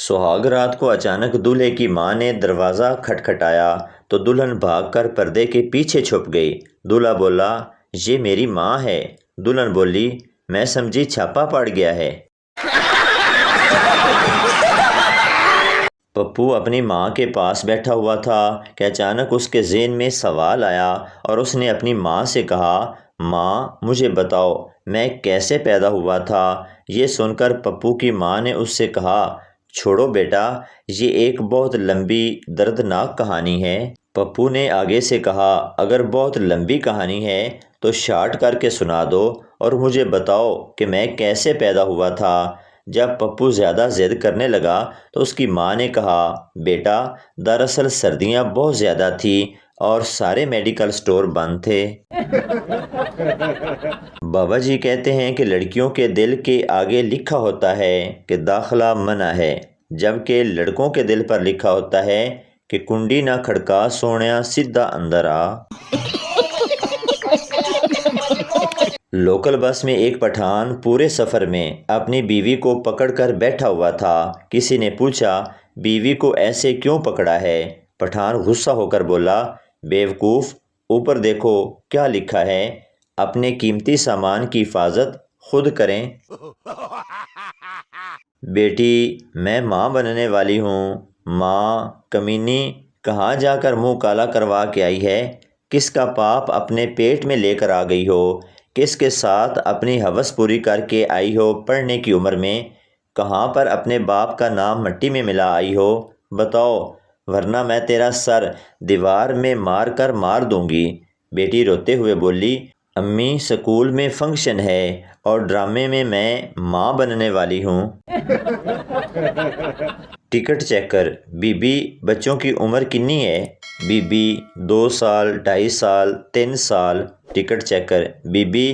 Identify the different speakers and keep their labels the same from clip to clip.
Speaker 1: سہاگ رات کو اچانک دولہے کی ماں نے دروازہ کھٹکھٹایا تو دلہن بھاگ کر پردے کے پیچھے چھپ گئی۔ دولہا بولا، یہ میری ماں ہے۔ دلہن بولی، میں سمجھی چھاپا پڑ گیا ہے۔ پپو اپنی ماں کے پاس بیٹھا ہوا تھا کہ اچانک اس کے ذہن میں سوال آیا اور اس نے اپنی ماں سے کہا، ماں مجھے بتاؤ میں کیسے پیدا ہوا تھا؟ یہ سن کر پپو کی ماں نے اس سے کہا، چھوڑو بیٹا، یہ ایک بہت لمبی دردناک کہانی ہے۔ پپو نے آگے سے کہا، اگر بہت لمبی کہانی ہے تو شارٹ کر کے سنا دو اور مجھے بتاؤ کہ میں کیسے پیدا ہوا تھا۔ جب پپو زیادہ ضد کرنے لگا تو اس کی ماں نے کہا، بیٹا دراصل سردیاں بہت زیادہ تھیں اور سارے میڈیکل سٹور بند تھے۔ بابا جی کہتے ہیں کہ لڑکیوں کے دل کے آگے لکھا ہوتا ہے کہ داخلہ منع ہے، جبکہ لڑکوں کے دل پر لکھا ہوتا ہے کہ کنڈی نہ کھڑکا سونیا سیدھا اندر آ۔ لوکل بس میں ایک پٹھان پورے سفر میں اپنی بیوی کو پکڑ کر بیٹھا ہوا تھا۔ کسی نے پوچھا، بیوی کو ایسے کیوں پکڑا ہے؟ پٹھان غصہ ہو کر بولا، بیوقوف، اوپر دیکھو کیا لکھا ہے، اپنے قیمتی سامان کی حفاظت خود کریں۔ بیٹی میں ماں بننے والی ہوں۔ ماں کمینی، کہاں جا کر منہ کالا کروا کے آئی ہے؟ کس کا پاپ اپنے پیٹ میں لے کر آ گئی ہو؟ کس کے ساتھ اپنی ہوس پوری کر کے آئی ہو پڑھنے کی عمر میں؟ کہاں پر اپنے باپ کا نام مٹی میں ملا آئی ہو؟ بتاؤ، ورنہ میں تیرا سر دیوار میں مار کر مار دوں گی۔ بیٹی روتے ہوئے بولی، امی سکول میں فنکشن ہے اور ڈرامے میں ماں بننے والی ہوں۔ ٹکٹ چیک کر، بی بی بچوں کی عمر کنی ہے؟ بی بی 2 سال، 2.5 سال، 3 سال۔ ٹکٹ چیک کر، بی بی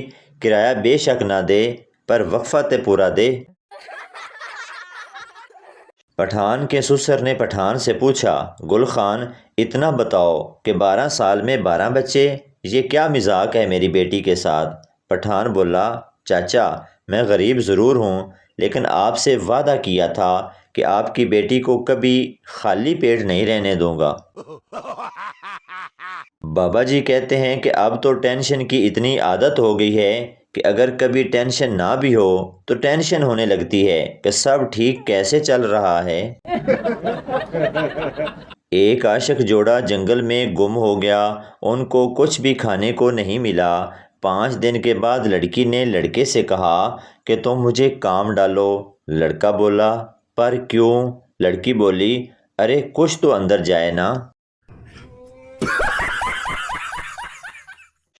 Speaker 1: کرایہ بے شک نہ دے پر وقفہ تے پورا دے۔ پٹھان کے سسر نے پٹھان سے پوچھا، گل خان اتنا بتاؤ کہ 12 سال میں 12 بچے، یہ کیا مذاق ہے میری بیٹی کے ساتھ؟ پٹھان بولا، چاچا میں غریب ضرور ہوں لیکن آپ سے وعدہ کیا تھا کہ آپ کی بیٹی کو کبھی خالی پیٹ نہیں رہنے دوں گا۔ بابا جی کہتے ہیں کہ اب تو ٹینشن کی اتنی عادت ہو گئی ہے کہ اگر کبھی ٹینشن نہ بھی ہو تو ٹینشن ہونے لگتی ہے کہ سب ٹھیک کیسے چل رہا ہے۔ ایک عاشق جوڑا جنگل میں گم ہو گیا، ان کو کچھ بھی کھانے کو نہیں ملا۔ 5 دن کے بعد لڑکی نے لڑکے سے کہا کہ تم مجھے کام ڈالو۔ لڑکا بولا، پر کیوں؟ لڑکی بولی، ارے کچھ تو اندر جائے نا۔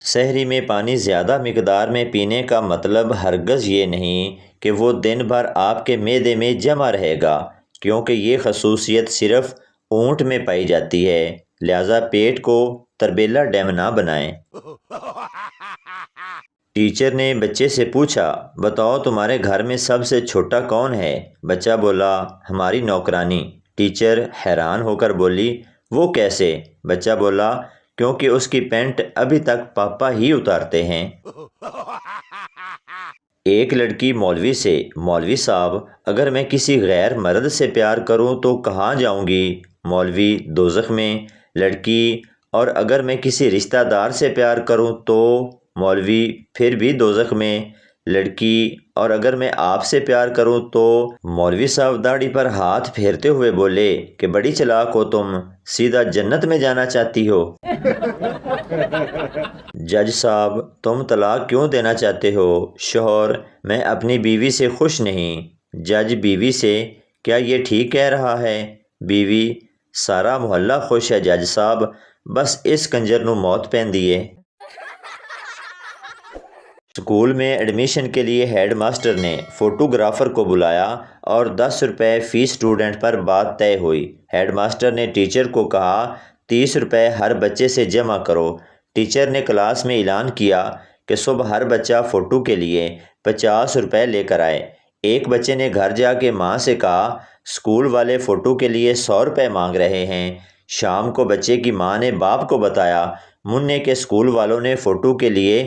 Speaker 1: سحری میں پانی زیادہ مقدار میں پینے کا مطلب ہرگز یہ نہیں کہ وہ دن بھر آپ کے معدے میں جمع رہے گا، کیونکہ یہ خصوصیت صرف اونٹ میں پائی جاتی ہے، لہذا پیٹ کو تربیلا ڈیم نہ بنائیں۔ ٹیچر نے بچے سے پوچھا، بتاؤ تمہارے گھر میں سب سے چھوٹا کون ہے؟ بچہ بولا، ہماری نوکرانی۔ ٹیچر حیران ہو کر بولی، وہ کیسے؟ بچہ بولا، کیونکہ اس کی پینٹ ابھی تک پاپا ہی اتارتے ہیں۔ ایک لڑکی مولوی سے، مولوی صاحب اگر میں کسی غیر مرد سے پیار کروں تو کہاں جاؤں گی؟ مولوی، دوزخ میں۔ لڑکی، اور اگر میں کسی رشتہ دار سے پیار کروں تو؟ مولوی، پھر بھی دوزخ میں۔ لڑکی، اور اگر میں آپ سے پیار کروں تو؟ مولوی صاحب داڑھی پر ہاتھ پھیرتے ہوئے بولے کہ بڑی چلاک ہو تم، سیدھا جنت میں جانا چاہتی ہو۔ جج صاحب، تم طلاق کیوں دینا چاہتے ہو؟ شوہر، میں اپنی بیوی سے خوش نہیں۔ جج بیوی سے، کیا یہ ٹھیک کہہ رہا ہے؟ بیوی، سارا محلہ خوش ہے جج صاحب، بس اس کنجر نو موت پین دیے۔ سکول میں ایڈمیشن کے لیے ہیڈ ماسٹر نے فوٹوگرافر کو بلایا اور 10 روپے فی اسٹوڈنٹ پر بات طے ہوئی۔ ہیڈ ماسٹر نے ٹیچر کو کہا، 30 روپے ہر بچے سے جمع کرو۔ ٹیچر نے کلاس میں اعلان کیا کہ صبح ہر بچہ فوٹو کے لیے 50 روپے لے کر آئے۔ ایک بچے نے گھر جا کے ماں سے کہا، سکول والے فوٹو کے لیے 100 روپے مانگ رہے ہیں۔ شام کو بچے کی ماں نے باپ کو بتایا، منع کے سکول والوں نے فوٹو کے لیے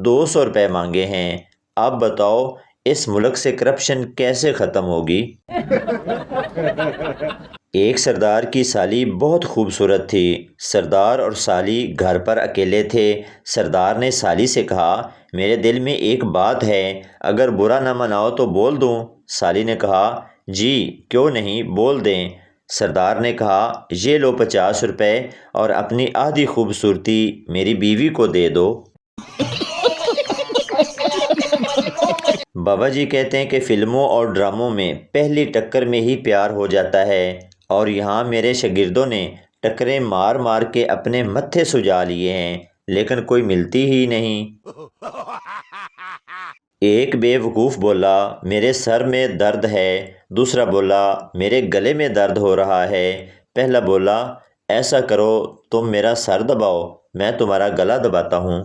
Speaker 1: 200 روپے مانگے ہیں۔ اب بتاؤ اس ملک سے کرپشن کیسے ختم ہوگی؟ ایک سردار کی سالی بہت خوبصورت تھی۔ سردار اور سالی گھر پر اکیلے تھے۔ سردار نے سالی سے کہا، میرے دل میں ایک بات ہے، اگر برا نہ مناؤ تو بول دوں۔ سالی نے کہا، جی کیوں نہیں، بول دیں۔ سردار نے کہا، یہ لو 50 روپے اور اپنی آدھی خوبصورتی میری بیوی کو دے دو۔ بابا جی کہتے ہیں کہ فلموں اور ڈراموں میں پہلی ٹکر میں ہی پیار ہو جاتا ہے، اور یہاں میرے شاگردوں نے ٹکریں مار مار کے اپنے متھے سجا لیے ہیں، لیکن کوئی ملتی ہی نہیں۔ ایک بے وقوف بولا، میرے سر میں درد ہے۔ دوسرا بولا، میرے گلے میں درد ہو رہا ہے۔ پہلا بولا، ایسا کرو تم میرا سر دباؤ، میں تمہارا گلا دباتا ہوں۔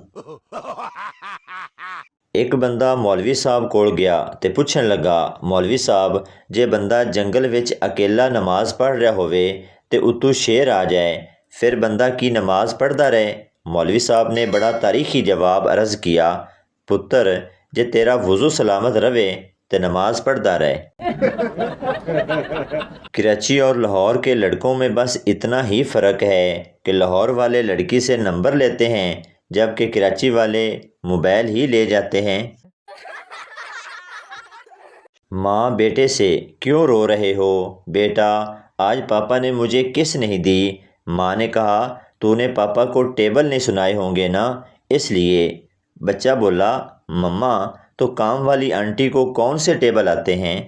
Speaker 1: ایک بندہ مولوی صاحب کول گیا تے پوچھن لگا، مولوی صاحب جے بندہ جنگل وچ اکیلا نماز پڑھ رہا ہوئے تے اتوں شیر آ جائے، پھر بندہ کی نماز پڑھدا رہے؟ مولوی صاحب نے بڑا تاریخی جواب عرض کیا، پتر جے تیرا وضو سلامت رہے تے نماز پڑھدا رہے۔ کراچی اور لاہور کے لڑکوں میں بس اتنا ہی فرق ہے کہ لاہور والے لڑکی سے نمبر لیتے ہیں، جبکہ کراچی والے موبائل ہی لے جاتے ہیں۔ ماں بیٹے سے، کیوں رو رہے ہو؟ بیٹا، آج پاپا نے مجھے کس نہیں دی۔ ماں نے کہا، تو نے پاپا کو ٹیبل نہیں سنائے ہوں گے نا، اس لیے۔ بچہ بولا، مما تو کام والی آنٹی کو کون سے ٹیبل آتے ہیں؟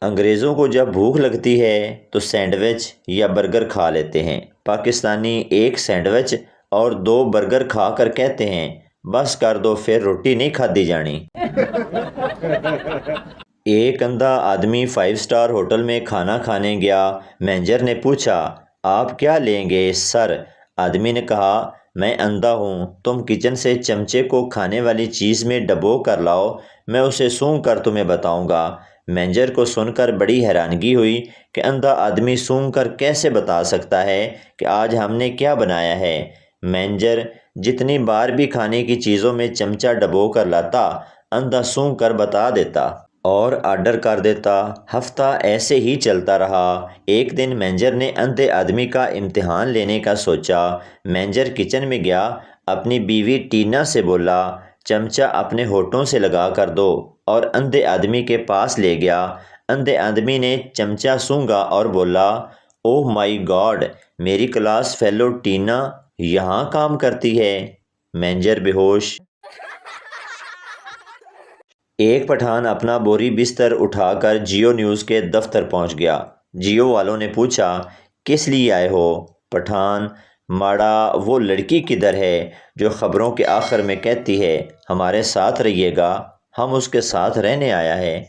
Speaker 1: انگریزوں کو جب بھوک لگتی ہے تو سینڈوچ یا برگر کھا لیتے ہیں۔ پاکستانی ایک سینڈوچ اور 2 برگر کھا کر کہتے ہیں، بس کر دو پھر روٹی نہیں کھادی جانی۔ ایک اندھا آدمی 5 اسٹار ہوٹل میں کھانا کھانے گیا۔ مینیجر نے پوچھا، آپ کیا لیں گے سر؟ آدمی نے کہا، میں اندھا ہوں، تم کچن سے چمچے کو کھانے والی چیز میں ڈبو کر لاؤ، میں اسے سونگھ کر تمہیں بتاؤں گا۔ مینیجر کو سن کر بڑی حیرانگی ہوئی کہ اندھا آدمی سونگھ کر کیسے بتا سکتا ہے کہ آج ہم نے کیا بنایا ہے۔ مینیجر جتنی بار بھی کھانے کی چیزوں میں چمچہ ڈبو کر لاتا، اندھا سونگھ کر بتا دیتا اور آرڈر کر دیتا۔ ہفتہ ایسے ہی چلتا رہا۔ ایک دن مینیجر نے اندھے آدمی کا امتحان لینے کا سوچا۔ مینیجر کچن میں گیا، اپنی بیوی ٹینا سے بولا، چمچہ اپنے ہونٹوں سے لگا کر دو، اور اندھے آدمی کے پاس لے گیا۔ اندھے آدمی نے چمچہ سونگھا اور بولا، اوہ مائی گاڈ، میری کلاس فیلو ٹینا یہاں کام کرتی ہے۔ مینیجر بے ہوش۔ ایک پٹھان اپنا بوری بستر اٹھا کر جیو نیوز کے دفتر پہنچ گیا۔ جیو والوں نے پوچھا، کس لیے آئے ہو؟ پٹھان، ماڑا وہ لڑکی کدھر ہے جو خبروں کے آخر میں کہتی ہے ہمارے ساتھ رہیے گا؟ ہم اس کے ساتھ رہنے آیا ہے۔